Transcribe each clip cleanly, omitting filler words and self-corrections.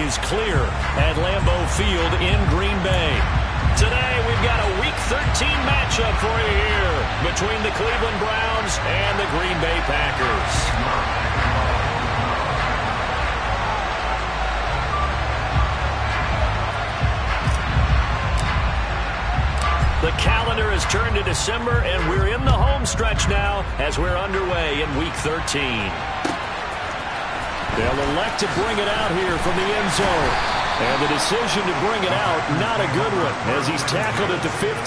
is clear at Lambeau Field in Green Bay. Today, we've got a Week 13 matchup for you here between the Cleveland Browns and the Green Bay Packers. The calendar has turned to December, and we're in the home stretch now as we're underway in Week 13. They'll elect to bring it out here from the end zone. And the decision to bring it out, not a good one, as he's tackled at the 15.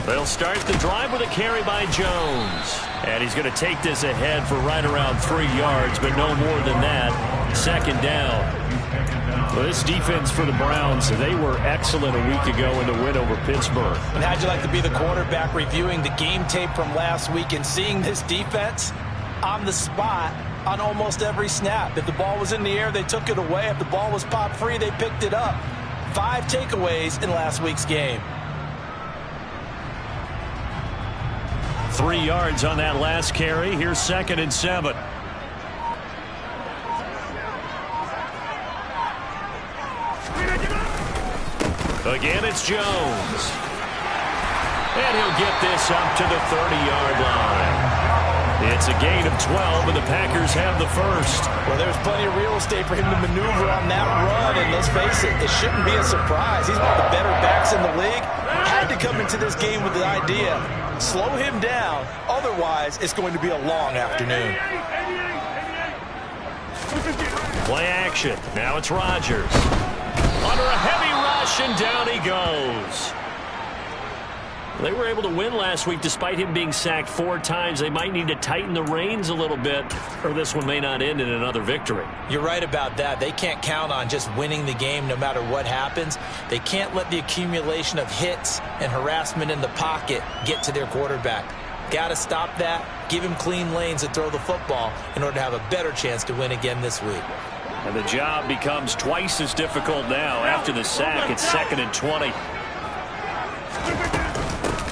They'll start the drive with a carry by Jones. And he's going to take this ahead for right around 3 yards, but no more than that. Second down. Well, this defense for the Browns, they were excellent a week ago in the win over Pittsburgh. And how'd you like to be the quarterback reviewing the game tape from last week and seeing this defense on the spot on almost every snap? If the ball was in the air, they took it away. If the ball was popped free, they picked it up. 5 takeaways in last week's game. 3 yards on that last carry. Here's 2nd and 7. Again, it's Jones. And he'll get this up to the 30-yard line. It's a gain of 12, and the Packers have the first. Well, there's plenty of real estate for him to maneuver on that run, and let's face it, it shouldn't be a surprise. He's one of the better backs in the league. Had to come into this game with the idea, slow him down, otherwise it's going to be a long afternoon. Play action. Now it's Rodgers. Under a heavy rush, and down he goes. They were able to win last week despite him being sacked 4 times. They might need to tighten the reins a little bit, or this one may not end in another victory. You're right about that. They can't count on just winning the game no matter what happens. They can't let the accumulation of hits and harassment in the pocket get to their quarterback. Got to stop that, give him clean lanes to throw the football in order to have a better chance to win again this week. And the job becomes twice as difficult now. After the sack, it's 2nd and 20.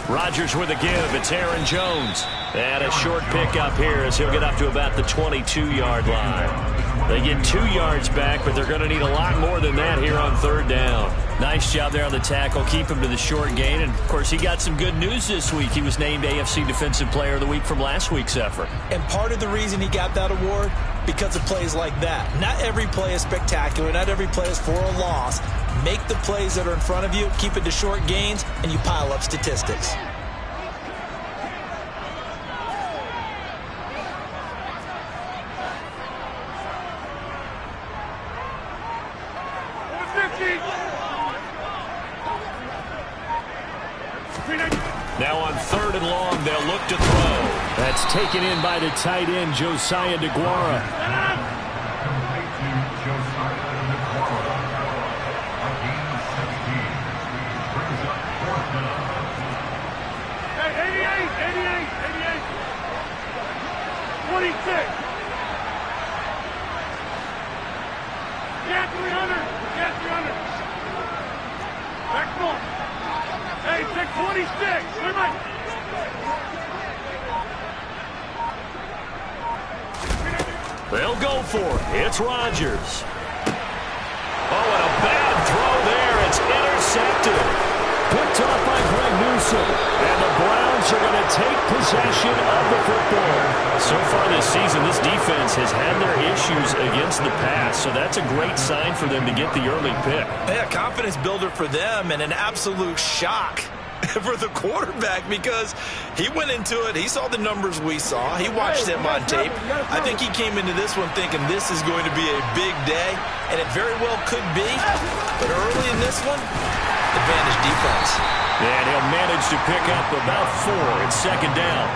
Rodgers with a give. It's Aaron Jones. And a short pickup here as he'll get up to about the 22-yard line. They get 2 yards back, but they're going to need a lot more than that here on 3rd down. Nice job there on the tackle. Keep him to the short gain. And, of course, he got some good news this week. He was named AFC Defensive Player of the Week from last week's effort. And part of the reason he got that award, because of plays like that. Not every play is spectacular. Not every play is for a loss. Make the plays that are in front of you, keep it to short gains, and you pile up statistics. Now on 3rd and long, they'll look to throw. That's taken in by the tight end, Josiah DeGuara. They'll go for it. It's Rodgers. Oh, and a bad throw there. It's intercepted. Picked off by Greg Newsome. And the Browns are going to take possession of the football. So far this season, this defense has had their issues against the pass. So that's a great sign for them to get the early pick. Yeah, confidence builder for them and an absolute shock for the quarterback because he went into it. He saw the numbers we saw. He watched them on tape. I think he came into this one thinking this is going to be a big day, and it very well could be. But early in this one, advantage defense. And he'll manage to pick up about 4 at 2nd down.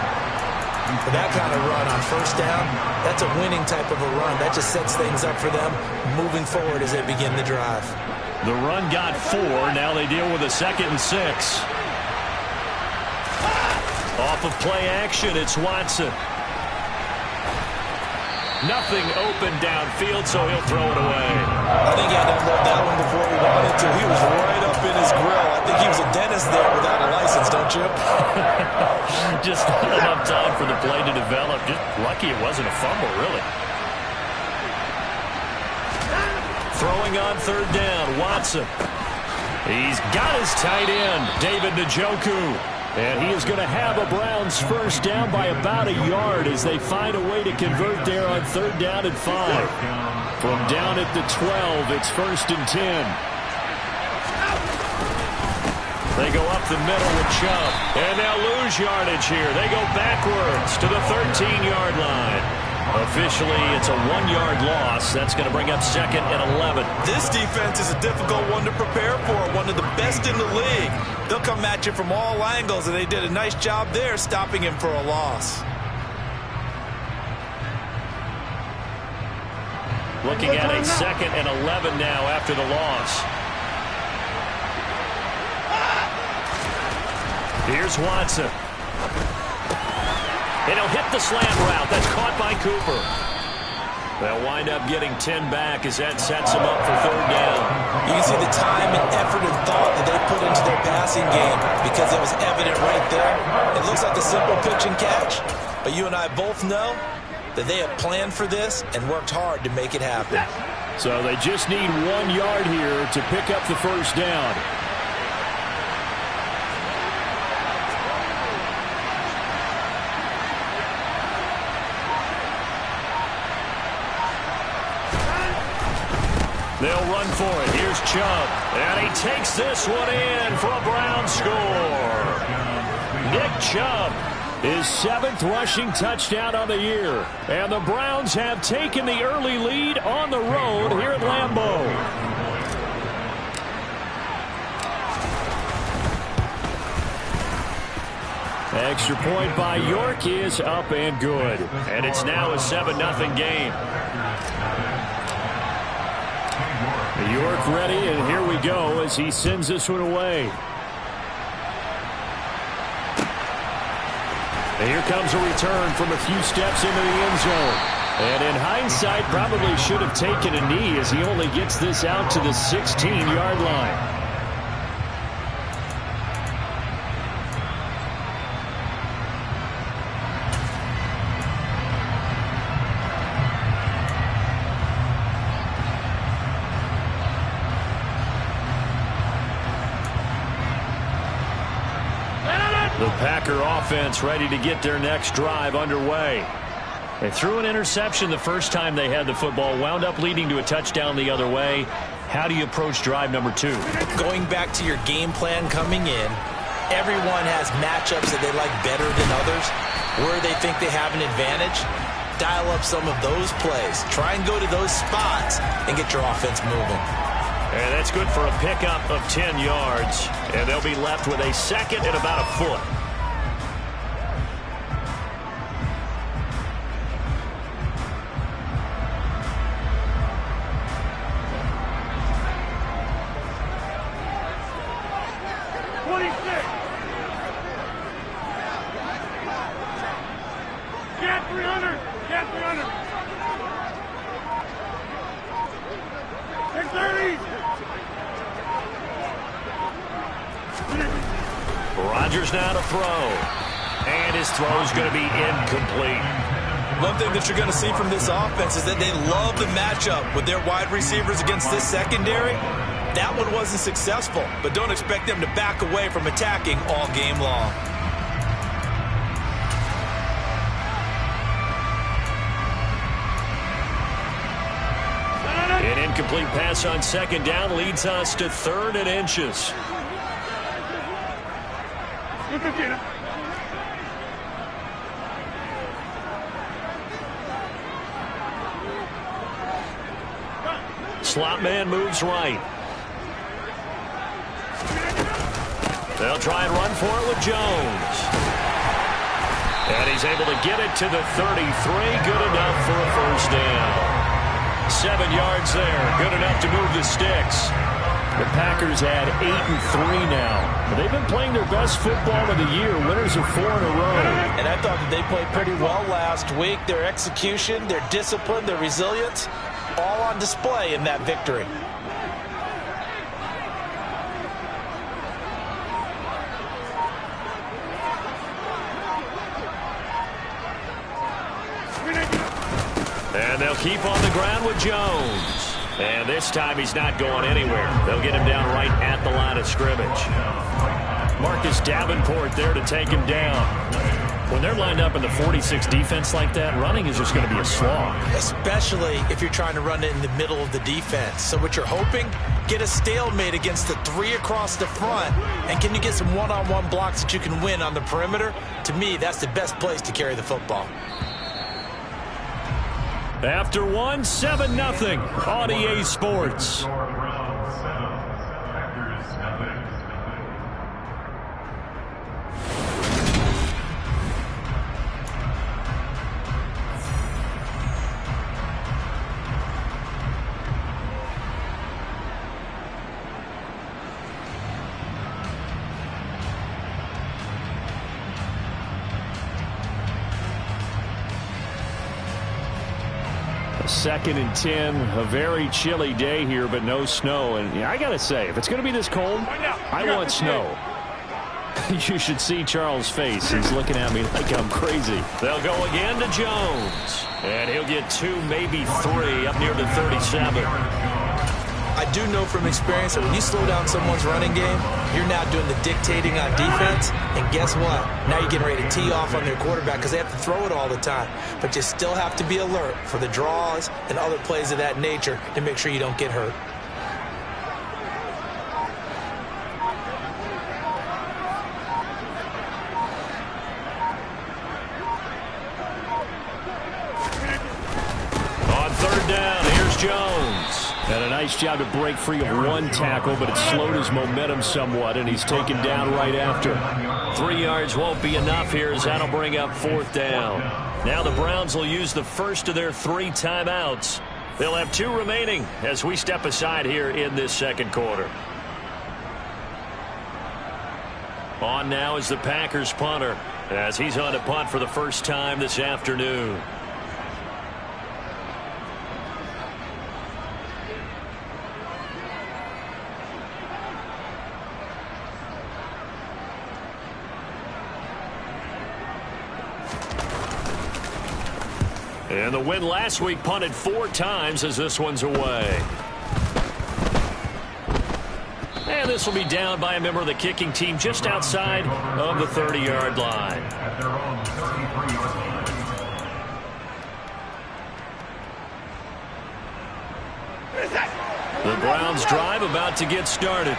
For that kind of run on first down, that's a winning type of a run. That just sets things up for them moving forward as they begin the drive. The run got 4. Now they deal with a 2nd and 6. Off of play action, it's Watson. Nothing open downfield, so he'll throw it away. I think he had to unload that one before he wanted to. He was right up in his grill. I think he was a dentist there without a license, don't you? Just not enough time for the play to develop. Just lucky it wasn't a fumble, really. Throwing on 3rd down, Watson. He's got his tight end, David Njoku. And he is going to have a Browns first down by about a yard as they find a way to convert there on 3rd down and 5. From down at the 12, it's 1st and 10. They go up the middle with Chubb. And they'll lose yardage here. They go backwards to the 13-yard line. Officially, it's a 1-yard loss. That's going to bring up 2nd and 11. This defense is a difficult one to prepare for, one of the best in the league. They'll come at you from all angles, and they did a nice job there stopping him for a loss. Looking at a 2nd and 11 now after the loss. Here's Watson. And he'll hit the slant route. That's caught by Cooper. They'll wind up getting 10 back as that sets them up for 3rd down. You can see the time and effort and thought that they put into their passing game because it was evident right there. It looks like a simple pitch and catch, but you and I both know that they have planned for this and worked hard to make it happen. So they just need 1 yard here to pick up the first down. They'll run for it. Here's Chubb. And he takes this one in for a Brown score. Nick Chubb, his 7th rushing touchdown on the year. And the Browns have taken the early lead on the road here at Lambeau. Extra point by York is up and good. And it's now a 7-0 game. York ready, and here we go as he sends this one away. And here comes a return from a few steps into the end zone. And in hindsight, probably should have taken a knee as he only gets this out to the 16-yard line. The Packer offense ready to get their next drive underway. They threw an interception the first time they had the football, wound up leading to a touchdown the other way. How do you approach drive number 2? Going back to your game plan coming in, everyone has matchups that they like better than others. Where they think they have an advantage, dial up some of those plays. Try and go to those spots and get your offense moving. And that's good for a pickup of 10 yards. And they'll be left with a 2nd and about a foot. Get 300! Get 300! 630! Rodgers now to throw. And his throw's going to be incomplete. One thing that you're going to see from this offense is that they love the matchup with their wide receivers against this secondary. That one wasn't successful, but don't expect them to back away from attacking all game long. An incomplete pass on 2nd down leads us to 3rd and inches. Slot man moves right. They'll try and run for it with Jones. And he's able to get it to the 33. Good enough for a first down. 7 yards there. Good enough to move the sticks. The Packers add 8-3 now. They've been playing their best football of the year. Winners of 4 in a row. And I thought that they played pretty well last week. Their execution, their discipline, their resilience, all on display in that victory. And they'll keep on the ground with Jones. And this time he's not going anywhere. They'll get him down right at the line of scrimmage. Marcus Davenport there to take him down. When they're lined up in the 46 defense like that, running is just going to be a slog. Especially if you're trying to run it in the middle of the defense. So what you're hoping, get a stalemate against the 3 across the front. And can you get some one-on-one blocks that you can win on the perimeter? To me, that's the best place to carry the football. After 1, 7-0 on EA Sports. Second and 10, a very chilly day here, but no snow. And yeah, I got to say, if it's going to be this cold, I want snow. You should see Charles' face. He's looking at me like I'm crazy. They'll go again to Jones. And he'll get 2, maybe 3, up near the 37. I do know from experience that when you slow down someone's running game, you're now doing the dictating on defense. And guess what? Now you're getting ready to tee off on their quarterback because they have to throw it all the time. But you still have to be alert for the draws and other plays of that nature to make sure you don't get hurt. On 3rd down, here's Jones. And a nice job to break free of 1 tackle, but it slowed his momentum somewhat, and he's taken down right after. 3 yards won't be enough here as that'll bring up 4th down. Now the Browns will use the first of their 3 timeouts. They'll have 2 remaining as we step aside here in this second quarter. On now is the Packers punter as he's on to punt for the first time this afternoon. And the win last week punted 4 times as this one's away. And this will be down by a member of the kicking team just outside of the 30-yard line. The Browns drive about to get started.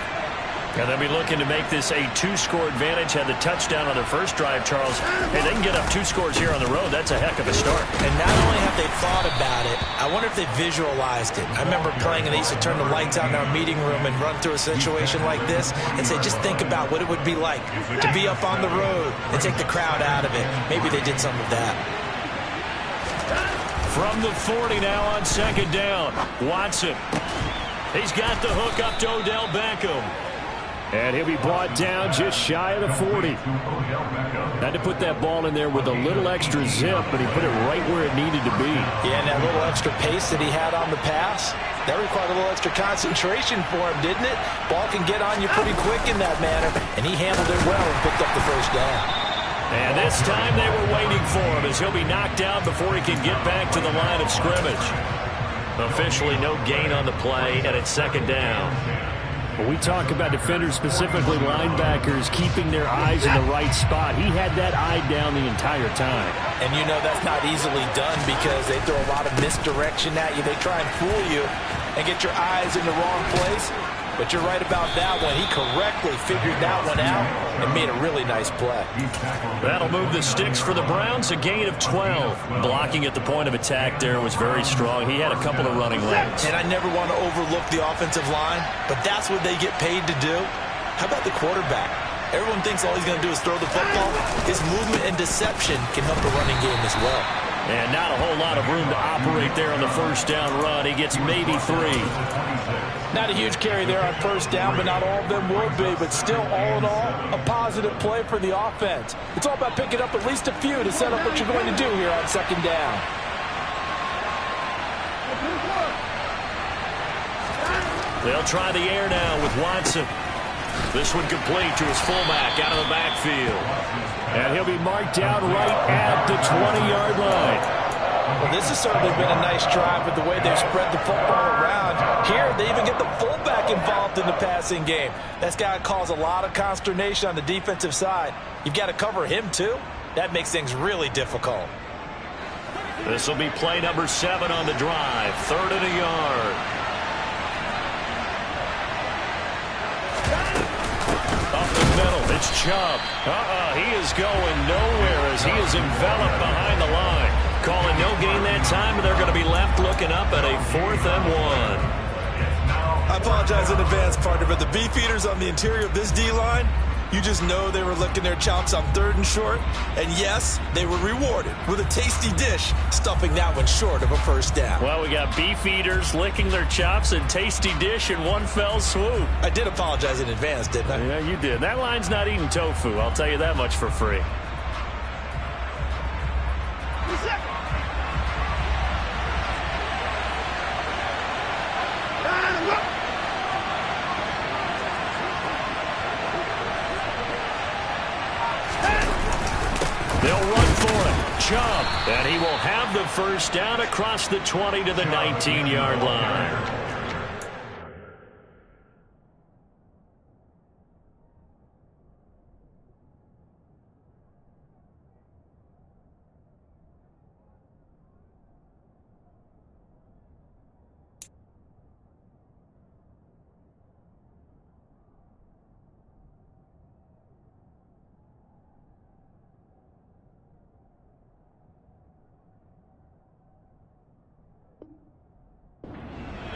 And they'll be looking to make this a 2-score advantage. Had the touchdown on their first drive, Charles. Hey, they can get up 2 scores here on the road. That's a heck of a start. And not only have they thought about it, I wonder if they visualized it. I remember playing, and they used to turn the lights out in our meeting room and run through a situation like this and say, just think about what it would be like to be up on the road and take the crowd out of it. Maybe they did some of that. From the 40 now on 2nd down. Watson. He's got the hook up to Odell Beckham. And he'll be brought down just shy of the 40. Had to put that ball in there with a little extra zip, but he put it right where it needed to be. Yeah, and that little extra pace that he had on the pass, that required a little extra concentration for him, didn't it? Ball can get on you pretty quick in that manner, and he handled it well and picked up the first down. And this time they were waiting for him as he'll be knocked down before he can get back to the line of scrimmage. Officially no gain on the play, and it's 2nd down. When we talk about defenders, specifically linebackers, keeping their eyes in the right spot, he had that eye down the entire time. And you know that's not easily done because they throw a lot of misdirection at you. They try and fool you and get your eyes in the wrong place. But you're right about that one. He correctly figured that one out and made a really nice play. That'll move the sticks for the Browns, a gain of 12. Blocking at the point of attack there was very strong. He had a couple of running lanes. And I never want to overlook the offensive line, but that's what they get paid to do. How about the quarterback? Everyone thinks all he's going to do is throw the football. His movement and deception can help the running game as well. And not a whole lot of room to operate there on the first down run. He gets maybe 3. Not a huge carry there on first down, but not all of them will be. But still, all in all, a positive play for the offense. It's all about picking up at least a few to set up what you're going to do here on second down. They'll try the air now with Watson. This one complete to his fullback out of the backfield. And he'll be marked down right at the 20-yard line. Well, this has certainly been a nice drive with the way they've spread the football around. Here, they even get the fullback involved in the passing game. That's got to cause a lot of consternation on the defensive side. You've got to cover him, too. That makes things really difficult. This will be play number 7 on the drive. 3rd and a yard. Up the middle, it's Chubb. He is going nowhere as he is enveloped behind the line. Calling no gain that time, and they're going to be left looking up at a 4th and 1. I apologize in advance, partner, but the beefeaters on the interior of this D-line, you just know they were licking their chops on 3rd and short. And yes, they were rewarded with a tasty dish, stuffing that one short of a first down. Well, we got beefeaters licking their chops and tasty dish in one fell swoop. I did apologize in advance, didn't I? Yeah, you did. That line's not eating tofu. I'll tell you that much for free. They'll run for it. Chubb. And he will have the first down across the 20 to the 19-yard line.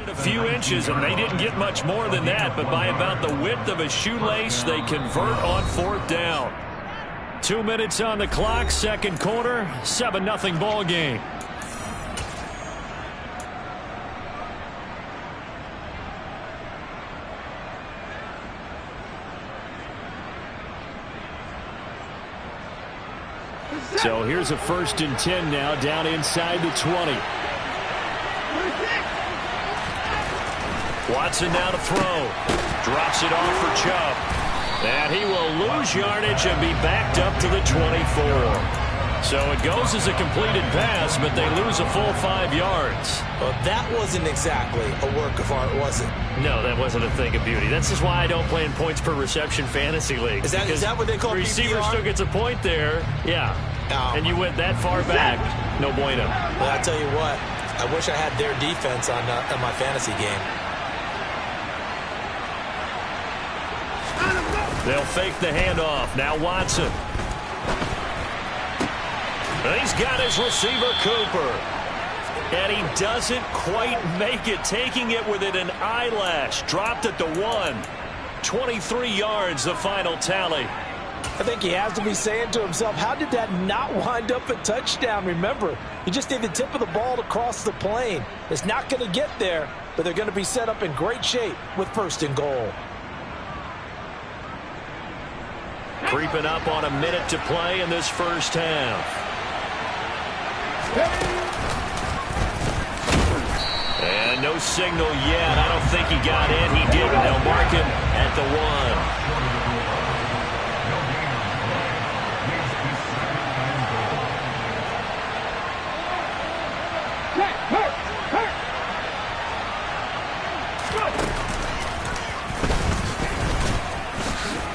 A few inches, and they didn't get much more than that, but by about the width of a shoelace, they convert on 4th down. 2 minutes on the clock, second quarter, 7-0 ball game. So here's a 1st and 10 now, down inside the 20. Watson now to throw. Drops it off for Chubb. And he will lose yardage and be backed up to the 24. So it goes as a completed pass, but they lose a full 5 yards. Well, that wasn't exactly a work of art, was it? No, that wasn't a thing of beauty. That's just why I don't play in points per reception fantasy league. Is that what they call the receiver PPR? still gets a point there. Yeah. And you went that far back. No bueno. Well, I tell you what, I wish I had their defense on my fantasy game. They'll fake the handoff. Now Watson. He's got his receiver, Cooper. And he doesn't quite make it, taking it within an eyelash. Dropped at the 1. 23 yards, the final tally. I think he has to be saying to himself, how did that not wind up a touchdown? Remember, you just need the tip of the ball to cross the plane. It's not going to get there, but they're going to be set up in great shape with 1st and goal. Creeping up on a minute to play in this first half. And no signal yet. I don't think he got in. He didn't. They'll mark him at the 1.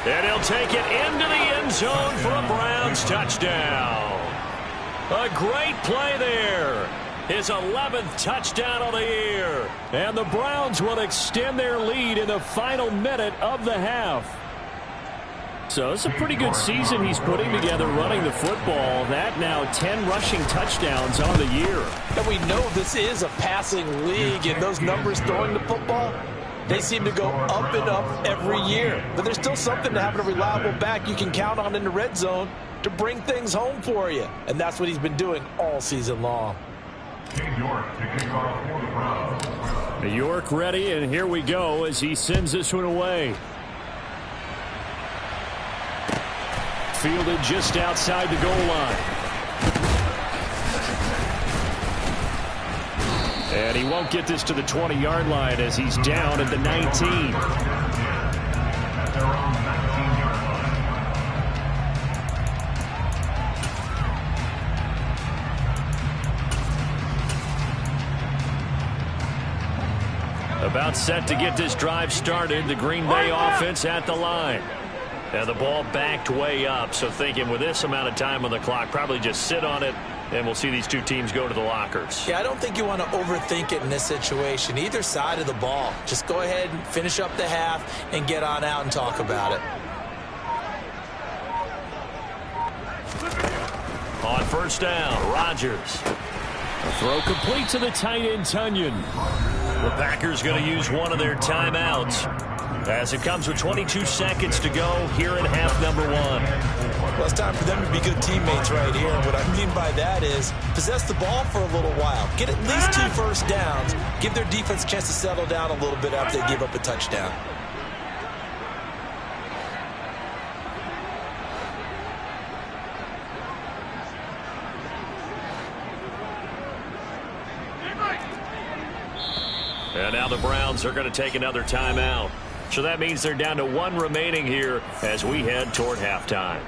And he'll take it into the end zone for a Browns touchdown. A great play there. His 11th touchdown of the year. And the Browns will extend their lead in the final minute of the half. So it's a pretty good season he's putting together running the football. That now 10 rushing touchdowns on the year. And we know this is a passing league, and those numbers throwing the football, They seem to go up and up every year. But there's still something to having a reliable back you can count on in the red zone to bring things home for you. And that's what he's been doing all season long. York ready, and here we go as he sends this one away. Fielded just outside the goal line. And he won't get this to the 20-yard line as he's down at the 19. About set to get this drive started. The Green Bay offense at the line. And the ball backed way up, so thinking with this amount of time on the clock, probably just sit on it, and we'll see these two teams go to the lockers. Yeah, I don't think you want to overthink it in this situation. Either side of the ball. Just go ahead and finish up the half and get on out and talk about it. On first down, Rodgers. A throw complete to the tight end, Tunyon. The Packers going to use one of their timeouts as it comes with 22 seconds to go here in half number one. Well, it's time for them to be good teammates right here. And what I mean by that is possess the ball for a little while. Get at least 2 first downs. Give their defense a chance to settle down a little bit after they give up a touchdown. And now the Browns are going to take another timeout. So that means they're down to 1 remaining here as we head toward halftime.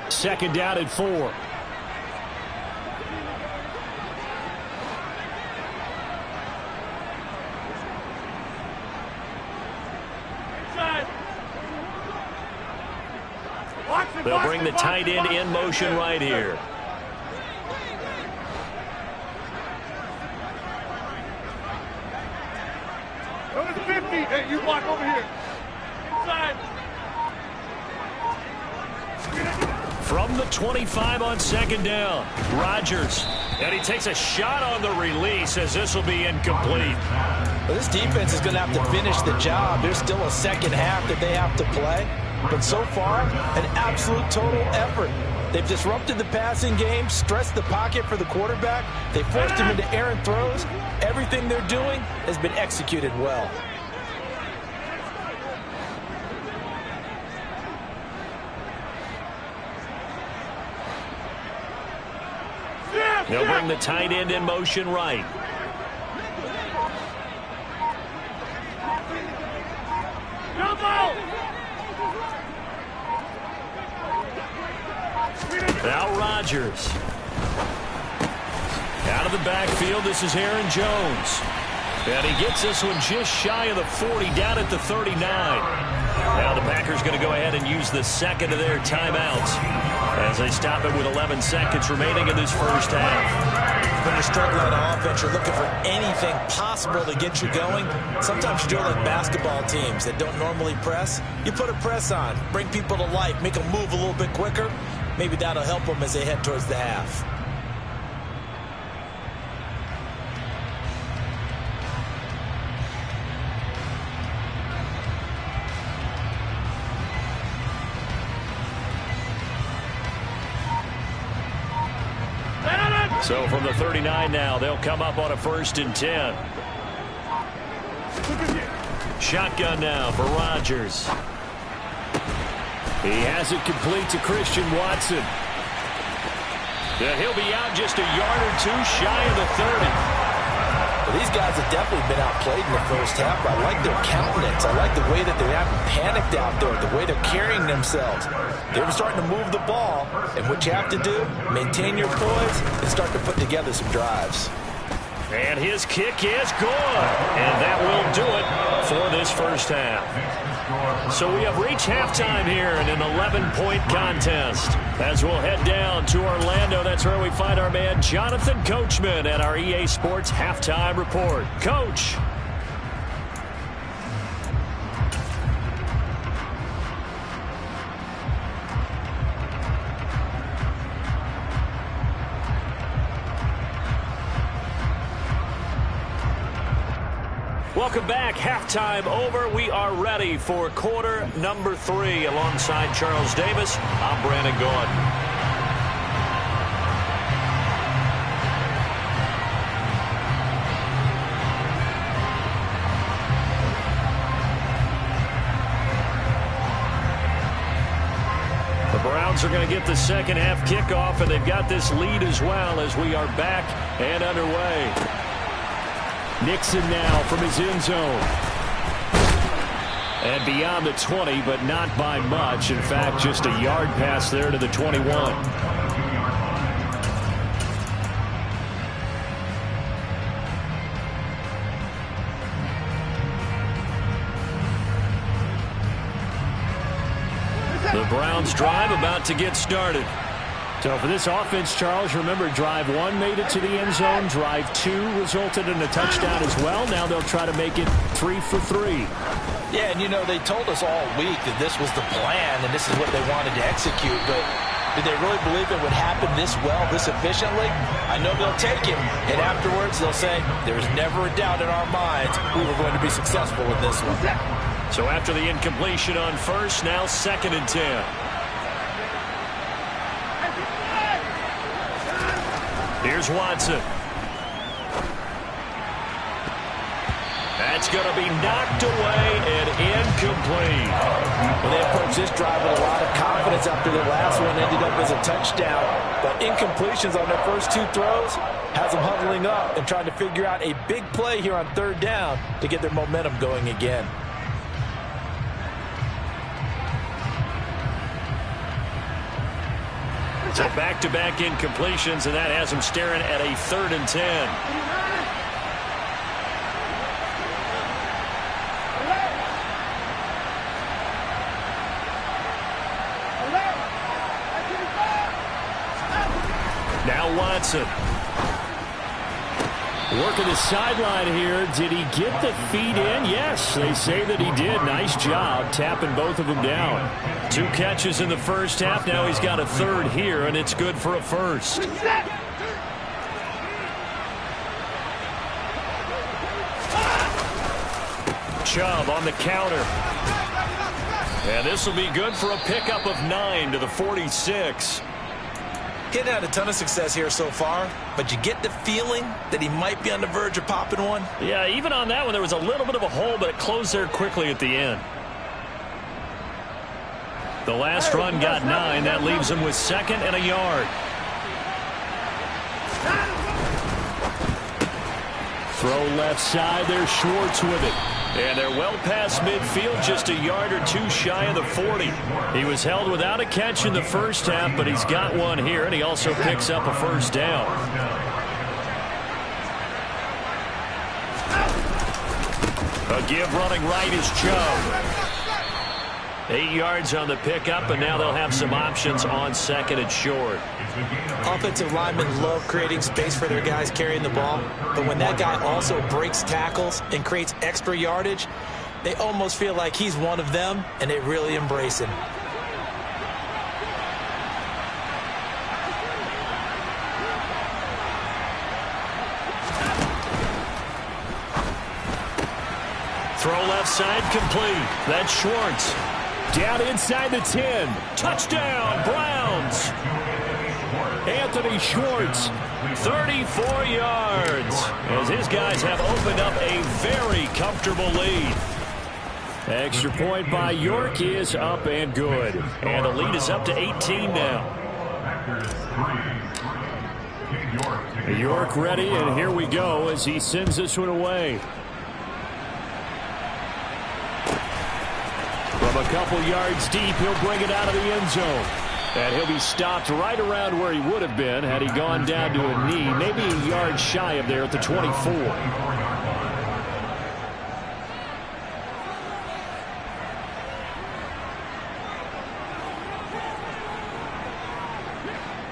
Second down at 4. They'll bring the tight end in motion right here. Number 50. Hey, you block over here. Inside. From the 25 on second down, Rodgers. And he takes a shot on the release as this will be incomplete. Well, this defense is going to have to finish the job. There's still a second half that they have to play. But so far, an absolute total effort. They've disrupted the passing game, stressed the pocket for the quarterback. They forced him into errant throws. Everything they're doing has been executed well. They'll bring the tight end in motion right. Now Rodgers. Out of the backfield, this is Aaron Jones. And he gets this one just shy of the 40, down at the 39. Now the Packers going to go ahead and use the second of their timeouts as they stop it with 11 seconds remaining in this first half. When you're struggling on offense, you're looking for anything possible to get you going. Sometimes you do it like basketball teams that don't normally press. You put a press on, bring people to life, make them move a little bit quicker. Maybe that'll help them as they head towards the half. So from the 39 now, they'll come up on a 1st and 10. Shotgun now for Rodgers. He has it complete to Christian Watson. Yeah, he'll be out just a yard or 2 shy of the 30. Well, these guys have definitely been outplayed in the first half. I like their countenance. I like the way that they haven't panicked out there, the way they're carrying themselves. They were starting to move the ball, and what you have to do, maintain your poise and start to put together some drives. And his kick is good. And that will do it for this first half. So we have reached halftime here in an 11-point contest. As we'll head down to Orlando, that's where we find our man Jonathan Coachman at our EA Sports Halftime Report. Coach. Welcome back. Halftime over. We are ready for quarter number 3. Alongside Charles Davis, I'm Brandon Gaudin. Browns are going to get the second half kickoff, and they've got this lead as well as we are back and underway. Nixon now from his end zone. And beyond the 20, but not by much. In fact, just a yard pass there to the 21. The Browns drive about to get started. So for this offense, Charles, remember drive 1 made it to the end zone. Drive 2 resulted in a touchdown as well. Now they'll try to make it 3 for 3. Yeah, and you know, they told us all week that this was the plan and this is what they wanted to execute. But did they really believe it would happen this well, this efficiently? I know they'll take it. And afterwards they'll say, there's never a doubt in our minds we were going to be successful with this one. So after the incompletion on first, now 2nd and 10. Here's Watson. That's going to be knocked away and incomplete. Well, they approached this drive with a lot of confidence after the last one ended up as a touchdown. But incompletions on their first 2 throws has them huddling up and trying to figure out a big play here on 3rd down to get their momentum going again. So back-to-back incompletions, and that has them staring at a 3rd and 10. Now Watson. Working the sideline here. Did he get the feet in? Yes, they say that he did. Nice job tapping both of them down. 2 catches in the first half. Now he's got a 3rd here, and it's good for a first. Chubb on the counter. And this will be good for a pickup of 9 to the 46. Getting had a ton of success here so far, but you get the feeling that he might be on the verge of popping one. Yeah, even on that one, there was a little bit of a hole, but it closed there quickly at the end. The last run got 9. That leaves him with 2nd and a yard. Throw left side. There's Schwartz with it. And they're well past midfield, just a yard or 2 shy of the 40. He was held without a catch in the first half, but he's got one here, and he also picks up a first down. A give running right is Chubb. 8 yards on the pickup, and now they'll have some options on 2nd and short. Offensive linemen love creating space for their guys carrying the ball, but when that guy also breaks tackles and creates extra yardage, they almost feel like he's one of them, and they really embrace him. Throw left side complete. That's Schwartz. Down inside the 10. Touchdown, Browns. Anthony Schwartz, 34 yards, as his guys have opened up a very comfortable lead. Extra point by York is up and good. And the lead is up to 18 now. York ready, and here we go as he sends this one away. From a couple yards deep, he'll bring it out of the end zone. And he'll be stopped right around where he would have been had he gone down to a knee, maybe a yard shy of there at the 24.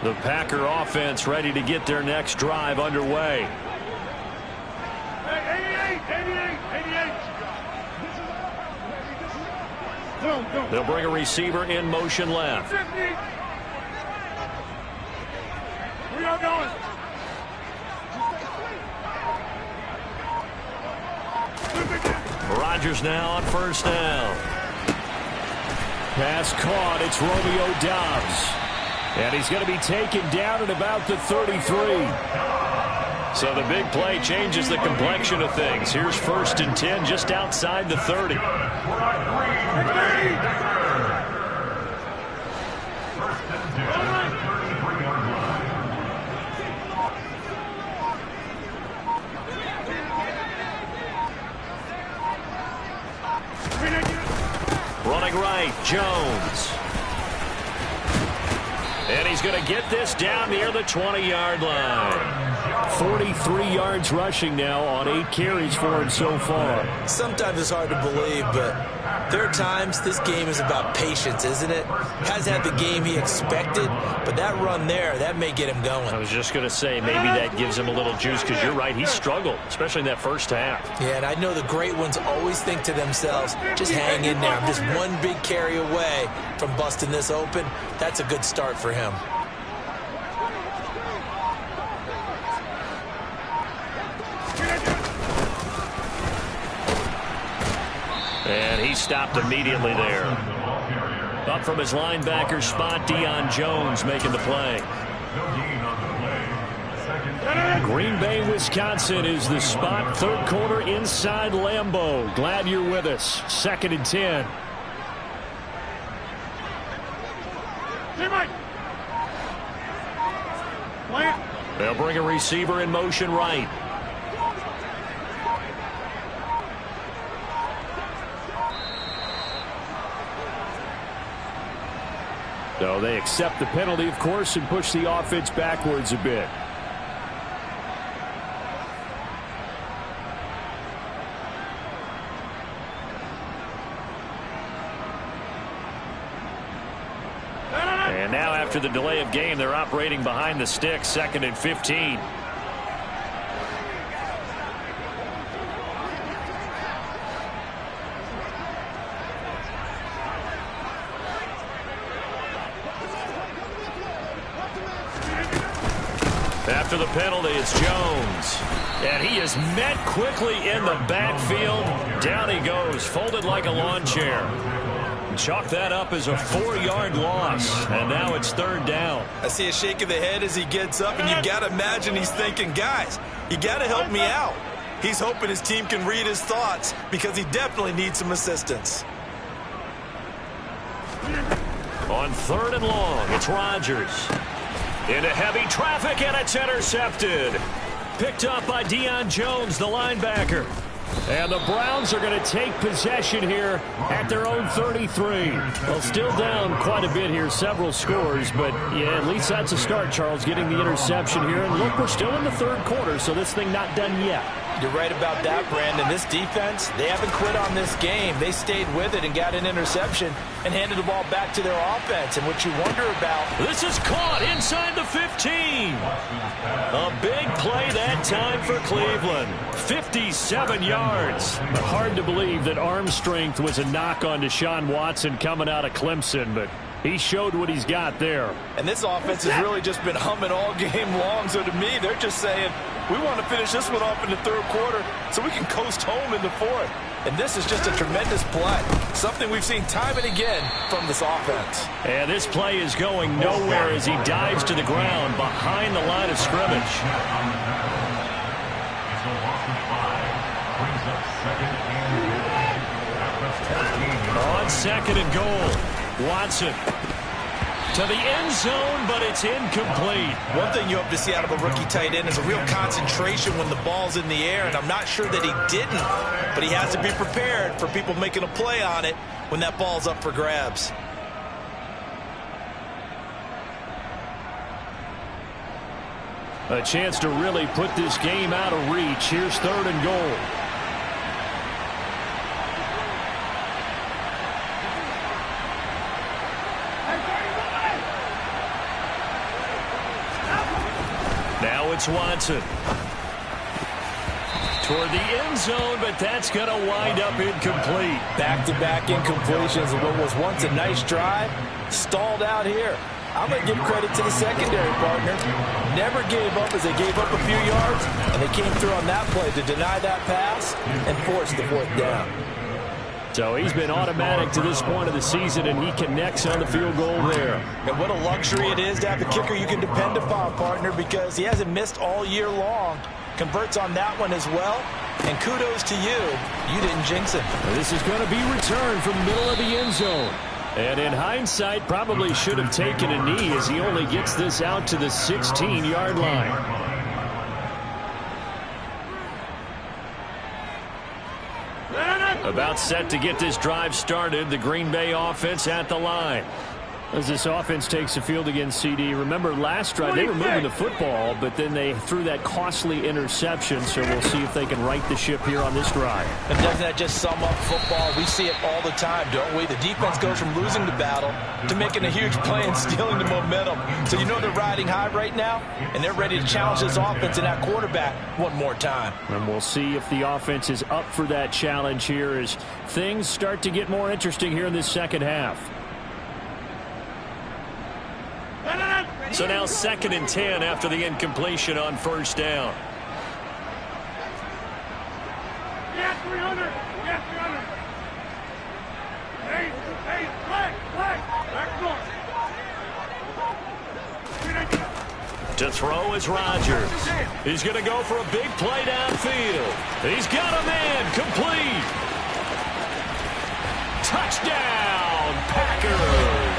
The Packer offense ready to get their next drive underway. 88. They'll bring a receiver in motion left. 50. Where y'all going? Rodgers now on first down. Pass caught. It's Romeo Doubs. And he's going to be taken down at about the 33. So the big play changes the complexion of things. Here's 1st and 10 just outside the 30. Running right, Jones. And he's going to get this down near the 20-yard line. 43 yards rushing now on 8 carries for him so far. Sometimes it's hard to believe, but there are times this game is about patience, isn't it? Hasn't had the game he expected, but that run there, that may get him going. I was just going to say maybe that gives him a little juice because you're right, he struggled, especially in that first half. Yeah, and I know the great ones always think to themselves, just hang in there. I'm just one big carry away from busting this open. That's a good start for him. And he stopped immediately there. Up from his linebacker spot, Deion Jones making the play. Green Bay, Wisconsin is the spot. 3rd quarter inside Lambeau. Glad you're with us. 2nd and 10. They'll bring a receiver in motion right. So they accept the penalty, of course, and push the offense backwards a bit. And now after the delay of game, they're operating behind the sticks, 2nd and 15. After the penalty, it's Jones. And he is met quickly in the backfield. Down he goes, folded like a lawn chair. Chalk that up as a 4-yard loss. And now it's 3rd down. I see a shake of the head as he gets up, and you've got to imagine he's thinking, guys, you got to help me out. He's hoping his team can read his thoughts because he definitely needs some assistance. On 3rd and long, it's Rodgers. Into heavy traffic, and it's intercepted. Picked up by Deion Jones, the linebacker. And the Browns are going to take possession here at their own 33. Well, still down quite a bit here, several scores, but yeah, at least that's a start, Charles, getting the interception here. And look, we're still in the 3rd quarter, so this thing not done yet. You're right about that, Brandon. This defense, they haven't quit on this game. They stayed with it and got an interception and handed the ball back to their offense. And what you wonder about... This is caught inside the 15. A big play that time for Cleveland. 57 yards. But hard to believe that arm strength was a knock on Deshaun Watson coming out of Clemson, but he showed what he's got there. And this offense has really just been humming all game long. So to me, they're just saying, we want to finish this one off in the 3rd quarter so we can coast home in the 4th. And this is just a tremendous play. Something we've seen time and again from this offense. And this play is going nowhere as he dives to the ground behind the line of scrimmage. On 2nd and goal, Watson to the end zone, but it's incomplete. One thing you hope to see out of a rookie tight end is a real concentration when the ball's in the air, and I'm not sure that he didn't, but he has to be prepared for people making a play on it when that ball's up for grabs. A chance to really put this game out of reach. Here's 3rd and goal. Now it's Watson. toward the end zone, but that's going to wind up incomplete. Back-to-back incompletions of what was once a nice drive, stalled out here. I'm going to give credit to the secondary partner. Never gave up as they gave up a few yards, and they came through on that play to deny that pass and force the fourth down. So he's been automatic to this point of the season, and he connects on the field goal there. And what a luxury it is to have a kicker you can depend upon, partner, because he hasn't missed all year long. Converts on that one as well. And kudos to you. You didn't jinx it. This is going to be returned from the middle of the end zone. And in hindsight, probably should have taken a knee as he only gets this out to the 16-yard line. About set to get this drive started, the Green Bay offense at the line. As this offense takes the field against CD, remember last drive they were moving the football, but then they threw that costly interception, so we'll see if they can right the ship here on this drive. And doesn't that just sum up football? We see it all the time, don't we? The defense goes from losing the battle to making a huge play and stealing the momentum. So you know they're riding high right now, and they're ready to challenge this offense and that quarterback one more time. And we'll see if the offense is up for that challenge here as things start to get more interesting here in this second half. So now 2nd and 10 after the incompletion on first down. Yeah, 300. Yeah, 300. Hey, flag. Back north. To throw is Rodgers. He's going to go for a big play downfield. He's got a man complete. Touchdown, Packers.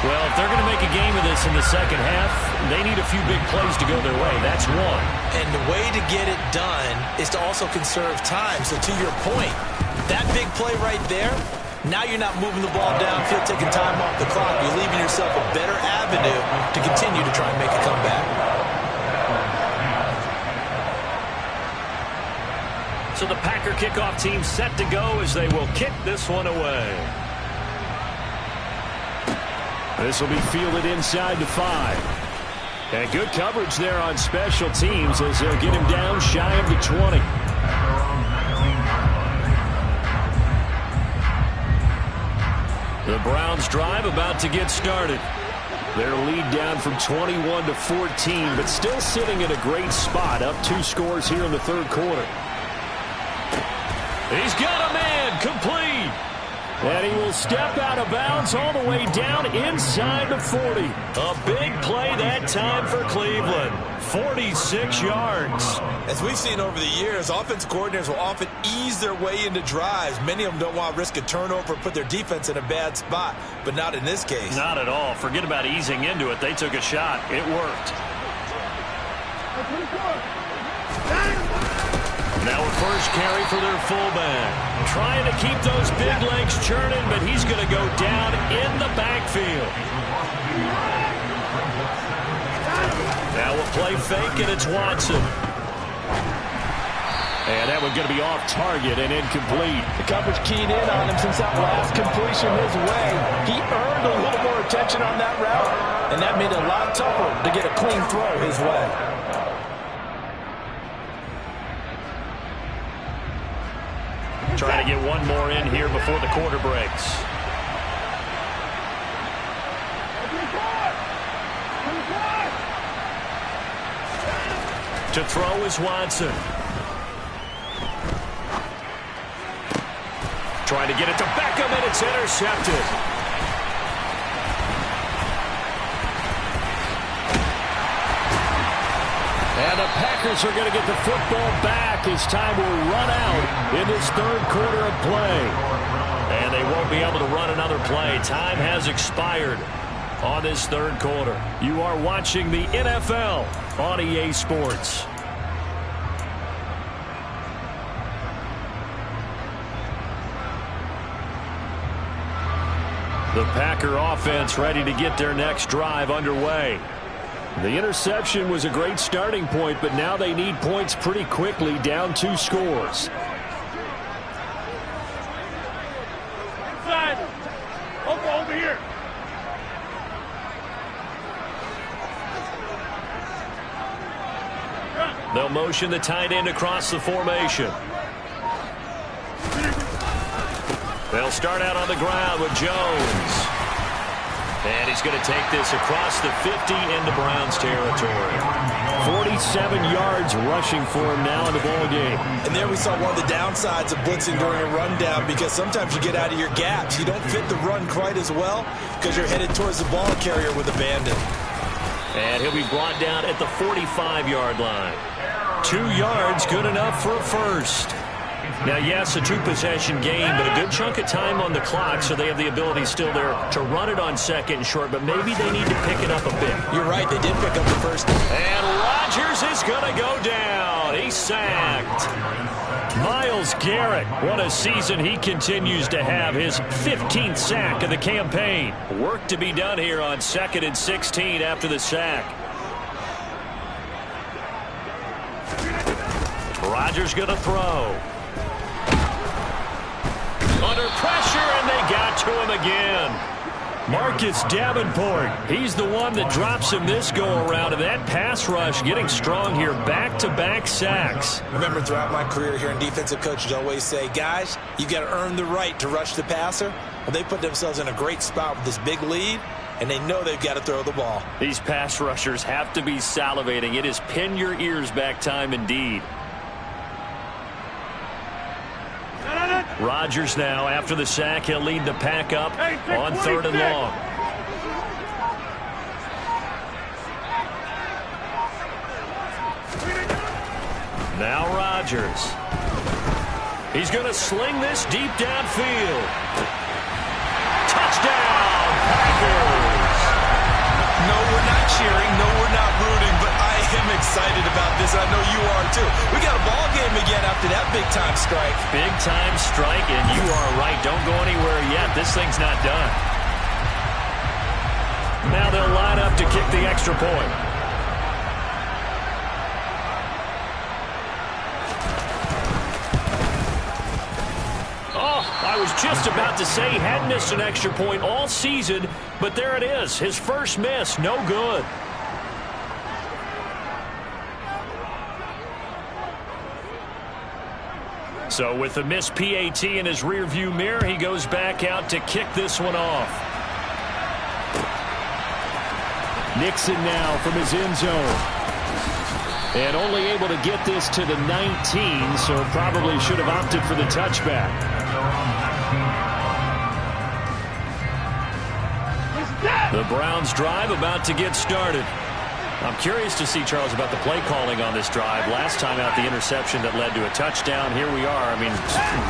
Well, if they're going to make a game of this in the second half, they need a few big plays to go their way. That's one. And the way to get it done is to also conserve time. So to your point, that big play right there, now you're not moving the ball downfield, taking time off the clock. You're leaving yourself a better avenue to continue to try and make a comeback. So the Packer kickoff team set to go as they will kick this one away. This will be fielded inside the 5. And good coverage there on special teams as they'll get him down shy of the 20. The Browns drive about to get started. Their lead down from 21 to 14, but still sitting in a great spot, up 2 scores here in the third quarter. He's got a man complete. And he will step out of bounds all the way down inside the 40. A big play that time for Cleveland. 46 yards. As we've seen over the years, offensive coordinators will often ease their way into drives. Many of them don't want to risk a turnover or put their defense in a bad spot, but not in this case. Not at all. Forget about easing into it. They took a shot. It worked. Now a first carry for their fullback. Trying to keep those big legs churning, but he's going to go down in the backfield. Now a play fake, and it's Watson. And that one's going to be off target and incomplete. The coverage keyed in on him since that last completion his way. He earned a little more attention on that route, and that made it a lot tougher to get a clean throw his way. Trying to get one more in here before the quarter breaks. To throw is Watson. Trying to get it to Beckham, and it's intercepted. And the Packers are going to get the football back as time will run out in this third quarter of play. And they won't be able to run another play. Time has expired on this third quarter. You are watching the NFL on EA Sports. The Packer offense ready to get their next drive underway. The interception was a great starting point, but now they need points pretty quickly, down 2 scores. Inside. Over here. They'll motion the tight end across the formation. They'll start out on the ground with Jones. And he's going to take this across the 50 into Browns territory. 47 yards rushing for him now in the ball game. And there we saw one of the downsides of blitzing during a rundown, because sometimes you get out of your gaps. You don't fit the run quite as well because you're headed towards the ball carrier with abandon. And he'll be brought down at the 45-yard line. 2 yards, good enough for a first. Now, yes, a two-possession game, but a good chunk of time on the clock, so they have the ability still there to run it on second and short, but maybe they need to pick it up a bit. You're right, they did pick up the first. And Rodgers is going to go down. He's sacked. Myles Garrett, what a season he continues to have. His 15th sack of the campaign. Work to be done here on 2nd and 16 after the sack. Rodgers going to throw. Under pressure, and they got to him again. Marcus Davenport, he's the one that drops him this go-around, and that pass rush getting strong here. Back-to-back sacks. Remember, throughout my career here in defensive coaches always say, guys, you got to earn the right to rush the passer. Well, they put themselves in a great spot with this big lead, and they know they've got to throw the ball. These pass rushers have to be salivating. It is pin your ears back time indeed. Rodgers now, after the sack, he'll lead the pack up on 3rd and long. Now Rodgers. He's going to sling this deep downfield. Touchdown, Packers! No, we're not cheering. No, we're not rooting, but I am excited about this. I know you are, too. We got a ball game again after that big-time strike. Big-time strike, and you are right. Don't go anywhere yet. This thing's not done. Now they'll line up to kick the extra point. I was just about to say he hadn't missed an extra point all season, but there it is. His first miss, no good. So with the missed PAT in his rearview mirror, he goes back out to kick this one off. Nixon now from his end zone. And only able to get this to the 19, so probably should have opted for the touchback. The Browns drive about to get started. I'm curious to see, Charles, about the play calling on this drive. Last time out, the interception that led to a touchdown. Here we are. I mean,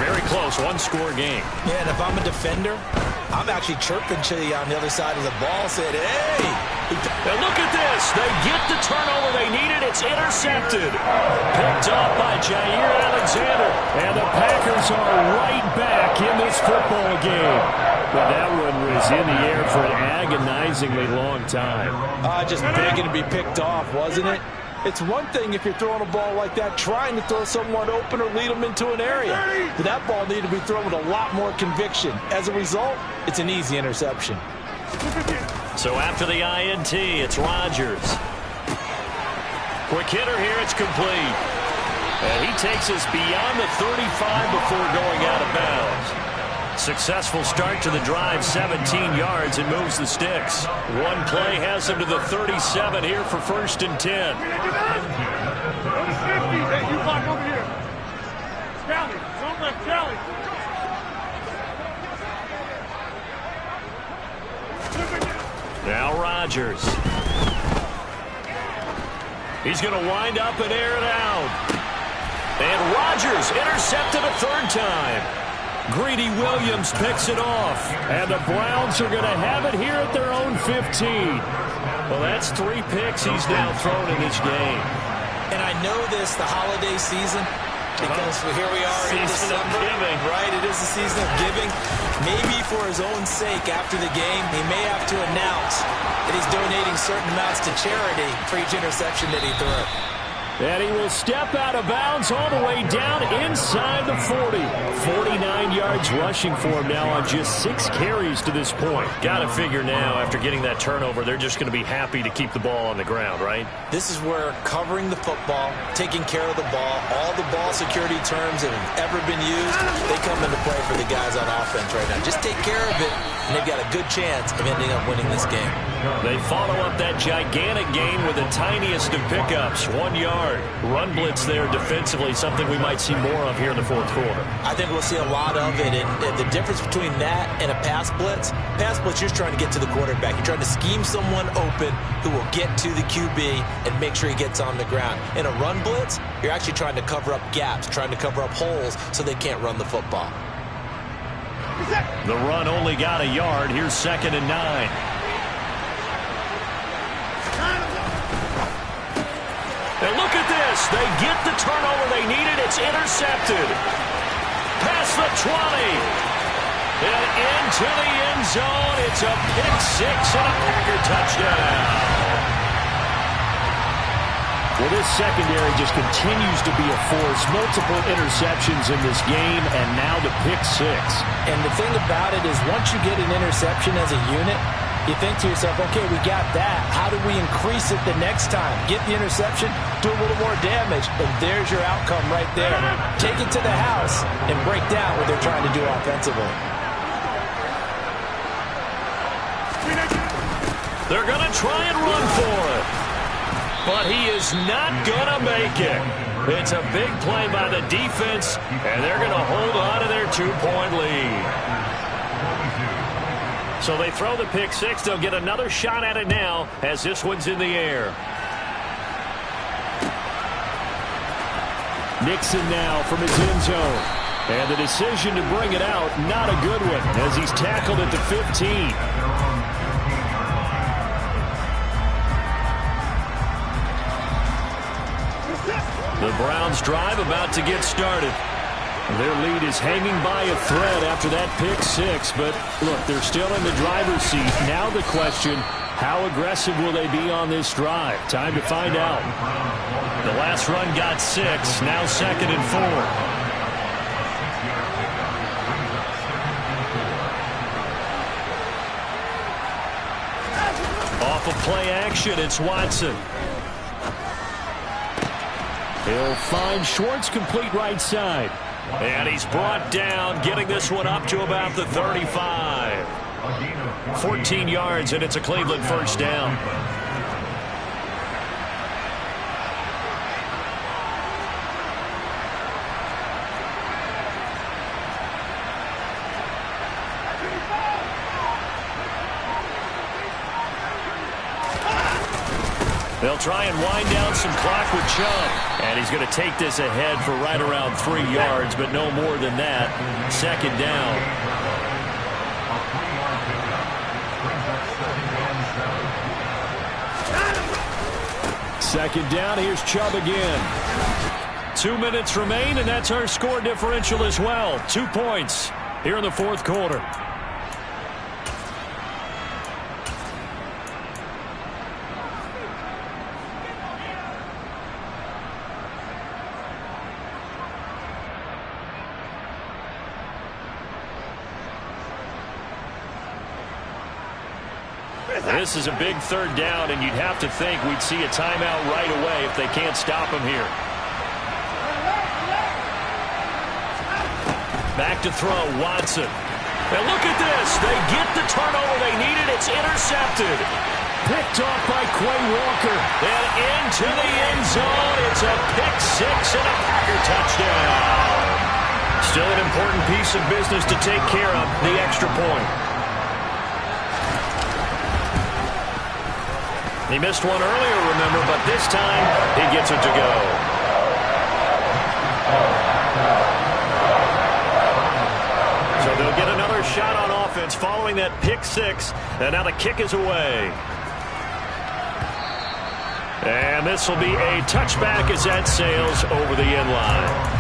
very close, one-score game. Yeah, and if I'm a defender, I'm actually chirping to you on the other side of the ball, saying, hey! And look at this. They get the turnover they needed. It's intercepted. Picked off by Jair Alexander. And the Packers are right back in this football game. But that one was in the air for an agonizingly long time. Just begging to be picked off, wasn't it? It's one thing if you're throwing a ball like that, trying to throw someone open or lead them into an area. But that ball needed to be thrown with a lot more conviction. As a result, it's an easy interception. So after the INT, it's Rodgers. Quick hitter here, it's complete. And he takes us beyond the 35 before going out of bounds. Successful start to the drive, 17 yards, and moves the sticks. One play has him to the 37 here for 1st and 10. Hey, you block over here. Callie, don't let Callie. Now Rodgers. He's going to wind up and air it out. And Rodgers intercepted a 3rd time. Greedy Williams picks it off. And the Browns are going to have it here at their own 15. Well, that's 3 picks he's now thrown in this game. And I know this, the holiday season, because here we are in Season of December. giving. Right, it is the season of giving. Maybe for his own sake after the game, he may have to announce that he's donating certain amounts to charity for each interception that he threw. And he will step out of bounds all the way down inside the 40. 49 yards rushing for him now on just 6 carries to this point. Got to figure now, after getting that turnover, they're just going to be happy to keep the ball on the ground, right? This is where covering the football, taking care of the ball, all the ball security terms that have ever been used, they come into play for the guys on offense right now. Just take care of it, and they've got a good chance of ending up winning this game. They follow up that gigantic gain with the tiniest of pickups, 1 yard. Run blitz there defensively, something we might see more of here in the fourth quarter. I think we'll see a lot of it, and the difference between that and a pass blitz, you're trying to get to the quarterback. You're trying to scheme someone open who will get to the QB and make sure he gets on the ground. In a run blitz, you're actually trying to cover up gaps, trying to cover up holes so they can't run the football. The run only got a yard. Here's 2nd and 9. And look at this. They get the turnover they needed. It's intercepted. Past the 20. And into the end zone. It's a pick 6 and a Packer touchdown. Well, this secondary just continues to be a force. Multiple interceptions in this game, and now the pick 6. And the thing about it is once you get an interception as a unit, you think to yourself, okay, we got that. How do we increase it the next time? Get the interception, do a little more damage, and there's your outcome right there. Take it to the house and break down what they're trying to do offensively. They're going to try and run for it. But he is not going to make it. It's a big play by the defense, and they're going to hold on to their 2-point lead. So they throw the pick 6. They'll get another shot at it now as this one's in the air. Nixon now from his end zone. And the decision to bring it out, not a good one, as he's tackled at the 15. The Browns drive about to get started. Their lead is hanging by a thread after that pick 6, but look, they're still in the driver's seat. Now the question, how aggressive will they be on this drive? Time to find out. The last run got 6, now 2nd and 4. Off of play action, it's Watson. He'll find Schwartz complete right side. And he's brought down, getting this one up to about the 35. 14 yards, and it's a Cleveland first down. They'll try and wind down some clock with Chubb. And he's going to take this ahead for right around 3 yards, but no more than that. 2nd down. Second down, here's Chubb again. 2 minutes remain, and that's our score differential as well. 2 points here in the fourth quarter. This is a big 3rd down, and you'd have to think we'd see a timeout right away if they can't stop him here. Back to throw, Watson. And look at this. They get the turnover they needed. It's intercepted. Picked off by Quay Walker. And into the end zone. It's a pick 6 and a Packer touchdown. Still an important piece of business to take care of, the extra point. He missed one earlier, remember, but this time he gets it to go. So they'll get another shot on offense following that pick 6, and now the kick is away. And this will be a touchback as that sails over the end line.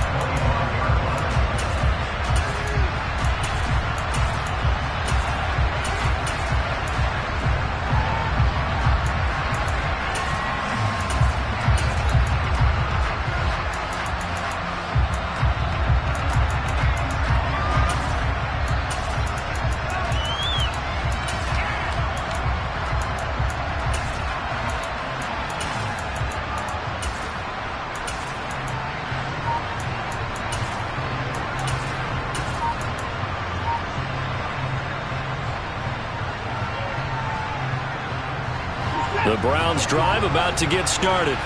The Browns drive about to get started.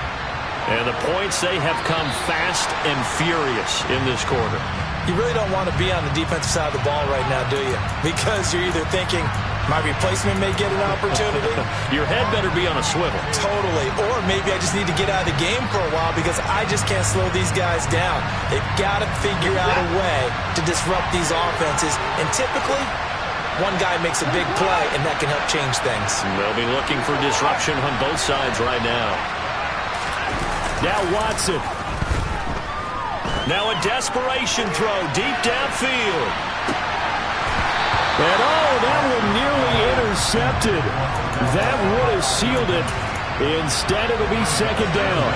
And the points, they have come fast and furious in this quarter. You really don't want to be on the defensive side of the ball right now, do you? Because you're either thinking, my replacement may get an opportunity. Your head better be on a swivel. Totally. Or maybe I just need to get out of the game for a while because I just can't slow these guys down. They've got to figure out a way to disrupt these offenses. And typically, one guy makes a big play, and that can help change things. They'll be looking for disruption on both sides right now. Now Watson. Now a desperation throw deep downfield. And that one nearly intercepted. That would have sealed it. Instead, it'll be second down.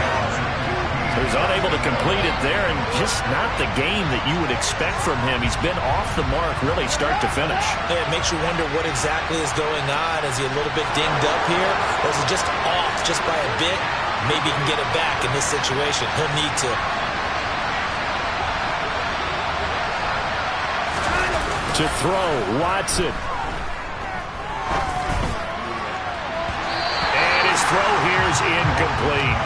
He was unable to complete it there, and just not the game that you would expect from him. He's been off the mark really start to finish. Yeah, it makes you wonder what exactly is going on. Is he a little bit dinged up here, or is he just off just by a bit? Maybe he can get it back in this situation. He'll need to. To throw, Watson. And his throw here is incomplete.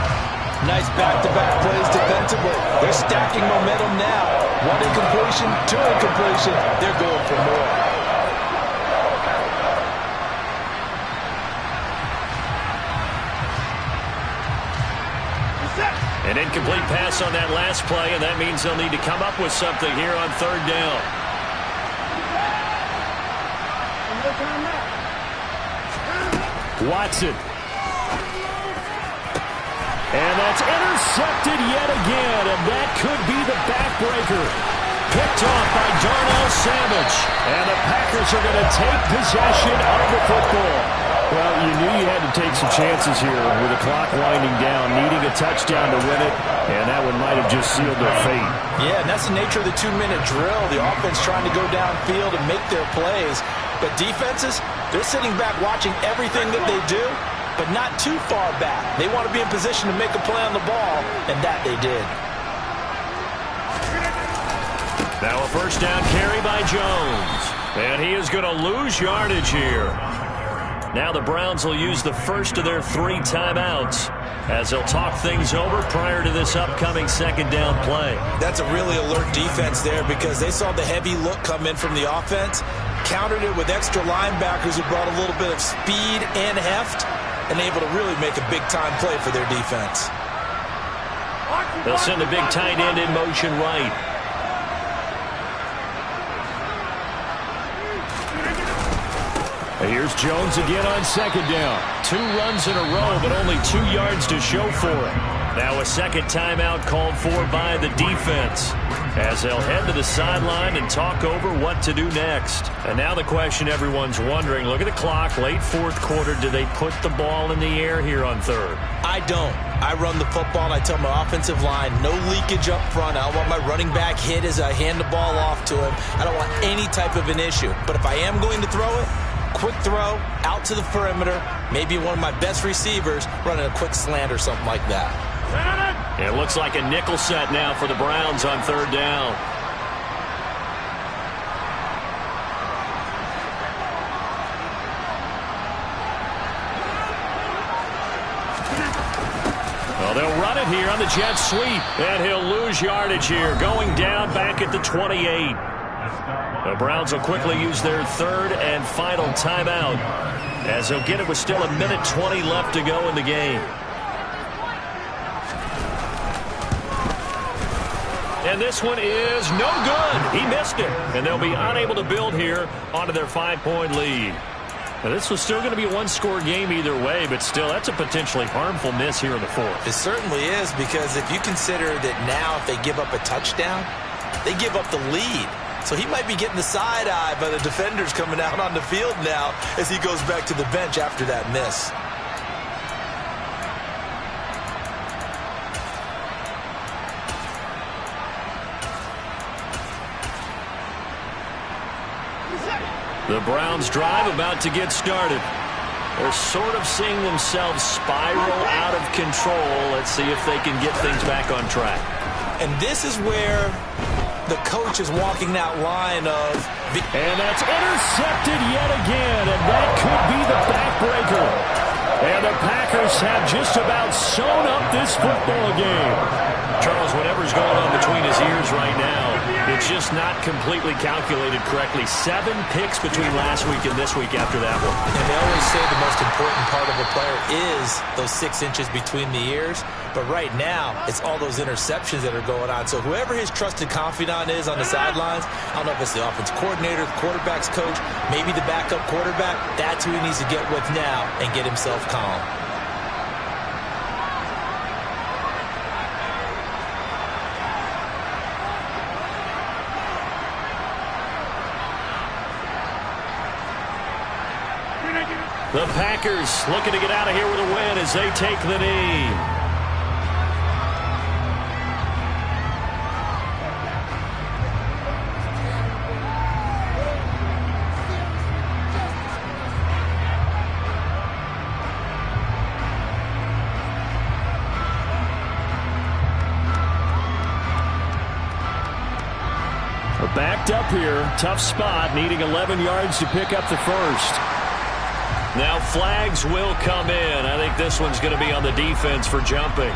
Nice back-to-back plays defensively. They're stacking momentum now. One incompletion, two incompletion. They're going for more. An incomplete pass on that last play, and that means they'll need to come up with something here on third down. Watson. And that's intercepted yet again, and that could be the backbreaker. Picked off by Darnell Savage. And the Packers are going to take possession of the football. Well, you knew you had to take some chances here with the clock winding down, needing a touchdown to win it, and that one might have just sealed their fate. Yeah, and that's the nature of the 2-minute drill. The offense trying to go downfield and make their plays. But defenses, they're sitting back watching everything that they do, but not too far back. They want to be in position to make a play on the ball, and that they did. Now a first down carry by Jones. And he is going to lose yardage here. Now the Browns will use the first of their 3 timeouts as they'll talk things over prior to this upcoming second down play. That's a really alert defense there because they saw the heavy look come in from the offense, countered it with extra linebackers who brought a little bit of speed and heft, and able to really make a big-time play for their defense. They'll send a big tight end in motion right. Here's Jones again on second down. 2 runs in a row, but only 2 yards to show for it. Now a second timeout called for by the defense as they'll head to the sideline and talk over what to do next. And now the question everyone's wondering, look at the clock, late fourth quarter, do they put the ball in the air here on third? I don't. I run the football, and I tell my offensive line, no leakage up front. I don't want my running back hit as I hand the ball off to him. I don't want any type of an issue. But if I am going to throw it, quick throw out to the perimeter, maybe one of my best receivers running a quick slant or something like that. It looks like a nickel set now for the Browns on third down. Well, they'll run it here on the jet sweep, and he'll lose yardage here, going down back at the 28. The Browns will quickly use their third and final timeout as they'll get it with still 1:20 left to go in the game. And this one is no good. He missed it, and they'll be unable to build here onto their 5-point lead. Now, this was still going to be a one-score game either way, but still, that's a potentially harmful miss here in the fourth. It certainly is, because if you consider that now if they give up a touchdown, they give up the lead. So he might be getting the side eye by the defenders coming out on the field now as he goes back to the bench after that miss. The Browns drive about to get started. They're sort of seeing themselves spiral out of control. Let's see if they can get things back on track. And this is where the coach is walking that line of... And that's intercepted yet again, and that could be the backbreaker. And the Packers Bucs have just about sewn up this football game. Charles, whatever's going on between his ears right now, it's just not completely calculated correctly. 7 picks between last week and this week after that one. And they always say the most important part of a player is those 6 inches between the ears. But right now, it's all those interceptions that are going on. So whoever his trusted confidant is on the sidelines, I don't know if it's the offense coordinator, the quarterback's coach, maybe the backup quarterback, that's who he needs to get with now and get himself calm. The Packers looking to get out of here with a win as they take the knee. We're backed up here. Tough spot, needing 11 yards to pick up the first. Now flags will come in. I think this one's going to be on the defense for jumping.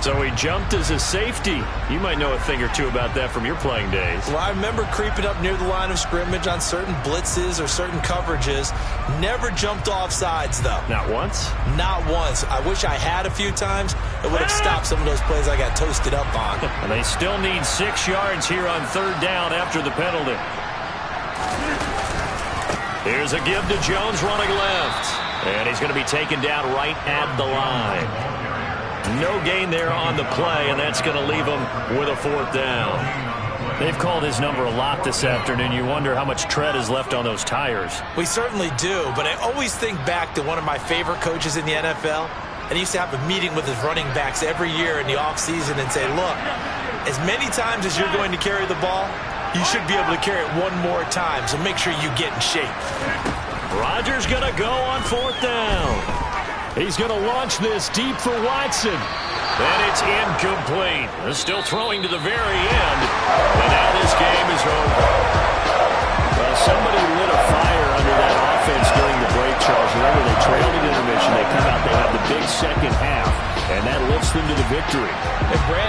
So he jumped as a safety. You might know a thing or two about that from your playing days. Well, I remember creeping up near the line of scrimmage on certain blitzes or certain coverages. Never jumped off sides, though. Not once? Not once. I wish I had a few times. It would have stopped some of those plays I got toasted up on. And they still need 6 yards here on 3rd down after the penalty. Here's a give to Jones running left. And he's going to be taken down right at the line. No gain there on the play, and that's going to leave him with a 4th down. They've called his number a lot this afternoon. You wonder how much tread is left on those tires. We certainly do, but I always think back to one of my favorite coaches in the NFL. And he used to have a meeting with his running backs every year in the offseason and say, look, as many times as you're going to carry the ball, you should be able to carry it one more time, so make sure you get in shape. Rodgers going to go on 4th down. He's going to launch this deep for Watson. And it's incomplete. They're still throwing to the very end. And now this game is over. Well, somebody lit a fire under that offense during the break, Charles. Remember, they trailed at intermission. They come out, they have the big second half, and that lifts them to the victory. And Brandon,